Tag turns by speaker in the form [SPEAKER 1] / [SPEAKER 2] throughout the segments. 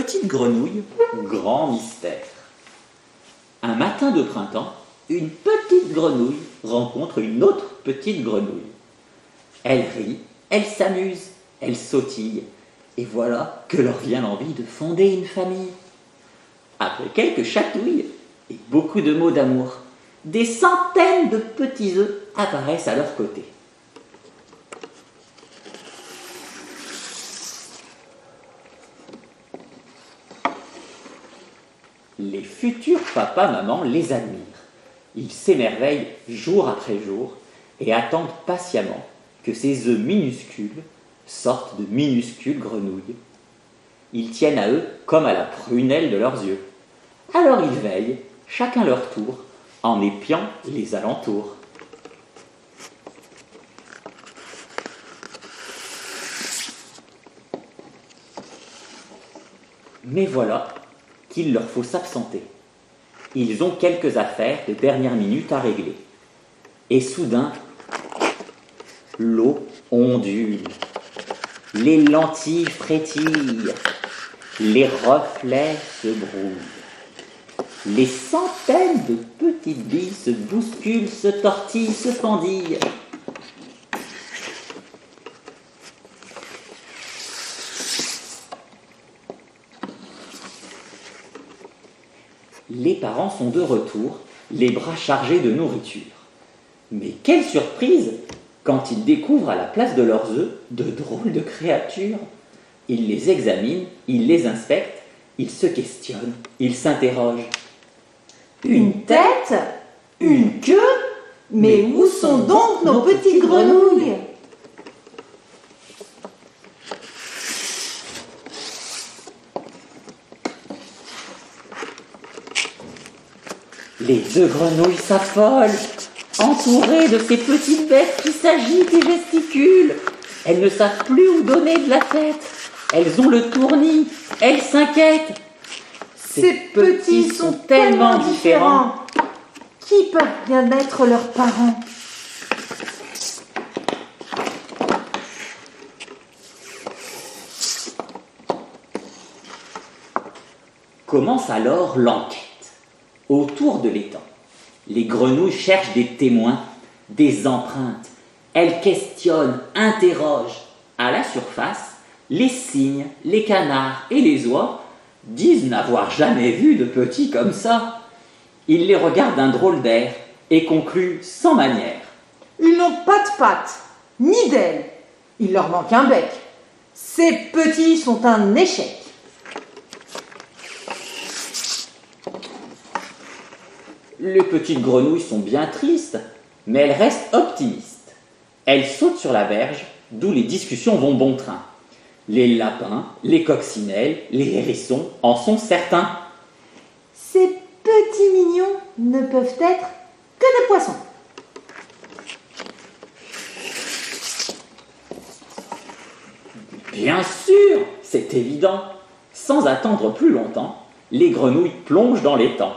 [SPEAKER 1] petite grenouille, grand mystère. Un matin de printemps, une petite grenouille rencontre une autre petite grenouille. Elle rit, elle s'amuse, elle sautille, et voilà que leur vient l'envie de fonder une famille. Après quelques chatouilles et beaucoup de mots d'amour, des centaines de petits œufs apparaissent à leur côté. Les futurs papas-mamans les admirent. Ils s'émerveillent jour après jour et attendent patiemment que ces œufs minuscules sortent de minuscules grenouilles. Ils tiennent à eux comme à la prunelle de leurs yeux. Alors ils veillent, chacun leur tour, en épiant les alentours. Mais voilà qu'il leur faut s'absenter. Ils ont quelques affaires de dernière minute à régler. Et soudain, l'eau ondule, les lentilles frétillent, les reflets se brouillent. Les centaines de petites billes se bousculent, se tortillent, se fendillent. Les parents sont de retour, les bras chargés de nourriture. Mais quelle surprise quand ils découvrent à la place de leurs œufs de drôles de créatures. Ils les examinent, ils les inspectent, ils se questionnent, ils s'interrogent.
[SPEAKER 2] Une tête? Une queue? Mais où sont donc nos petites grenouilles?
[SPEAKER 1] Les deux grenouilles s'affolent, entourées de ces petites bêtes qui s'agitent et gesticulent. Elles ne savent plus où donner de la tête. Elles ont le tournis, elles s'inquiètent.
[SPEAKER 2] Ces petits sont tellement différents. Qui peuvent bien être leurs parents?
[SPEAKER 1] Commence alors l'enquête. Autour de l'étang, les grenouilles cherchent des témoins, des empreintes. Elles questionnent, interrogent. À la surface, les cygnes, les canards et les oies disent n'avoir jamais vu de petits comme ça. Ils les regardent d'un drôle d'air et concluent sans manière.
[SPEAKER 2] Ils n'ont pas de pattes, ni d'ailes. Il leur manque un bec. Ces petits sont un échec.
[SPEAKER 1] Les petites grenouilles sont bien tristes, mais elles restent optimistes. Elles sautent sur la berge, d'où les discussions vont bon train. Les lapins, les coccinelles, les hérissons en sont certains.
[SPEAKER 2] Ces petits mignons ne peuvent être que des poissons.
[SPEAKER 1] Bien sûr, c'est évident. Sans attendre plus longtemps, les grenouilles plongent dans l'étang.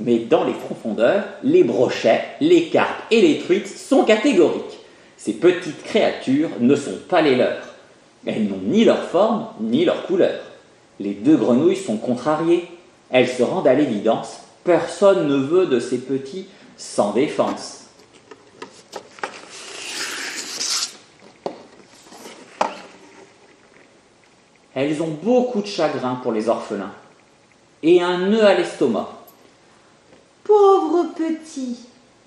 [SPEAKER 1] Mais dans les profondeurs, les brochets, les carpes et les truites sont catégoriques. Ces petites créatures ne sont pas les leurs. Elles n'ont ni leur forme, ni leur couleur. Les deux grenouilles sont contrariées. Elles se rendent à l'évidence. Personne ne veut de ces petits sans défense. Elles ont beaucoup de chagrin pour les orphelins et un nœud à l'estomac.
[SPEAKER 2] Pauvres petits,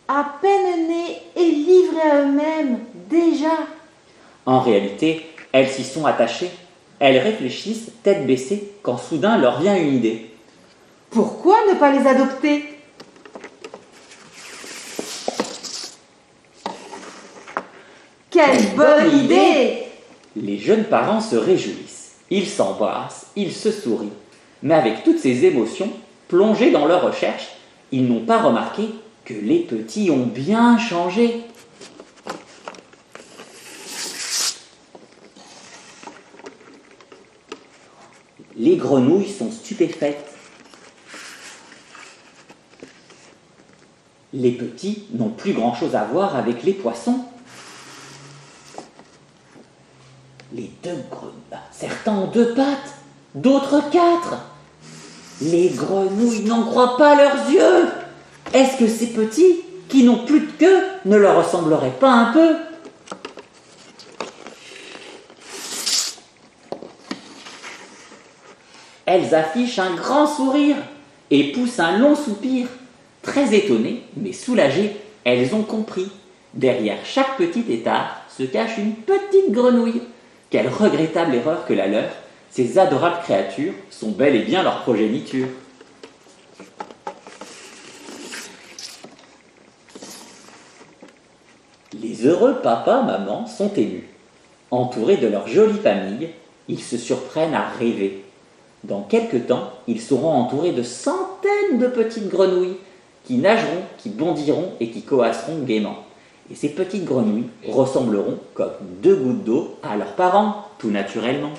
[SPEAKER 2] à peine nés et livrés à eux-mêmes, déjà.
[SPEAKER 1] En réalité, elles s'y sont attachées. Elles réfléchissent tête baissée quand soudain leur vient une idée.
[SPEAKER 2] Pourquoi ne pas les adopter? Quelle bonne idée!
[SPEAKER 1] Les jeunes parents se réjouissent. Ils s'embrassent, ils se sourient. Mais avec toutes ces émotions, plongés dans leurs recherches, ils n'ont pas remarqué que les petits ont bien changé. Les grenouilles sont stupéfaites. Les petits n'ont plus grand-chose à voir avec les poissons. Les deux grenouilles, certains ont deux pattes, d'autres 4. Les grenouilles n'en croient pas leurs yeux. Est-ce que ces petits, qui n'ont plus de queue, ne leur ressembleraient pas un peu? Elles affichent un grand sourire et poussent un long soupir. Très étonnées, mais soulagées, elles ont compris. Derrière chaque petit étard se cache une petite grenouille. Quelle regrettable erreur que la leur. Ces adorables créatures sont bel et bien leur progéniture. Les heureux papa, maman sont émus. Entourés de leur jolie famille, ils se surprennent à rêver. Dans quelque temps, ils seront entourés de centaines de petites grenouilles qui nageront, qui bondiront et qui coasseront gaiement. Et ces petites grenouilles ressembleront comme 2 gouttes d'eau à leurs parents, tout naturellement.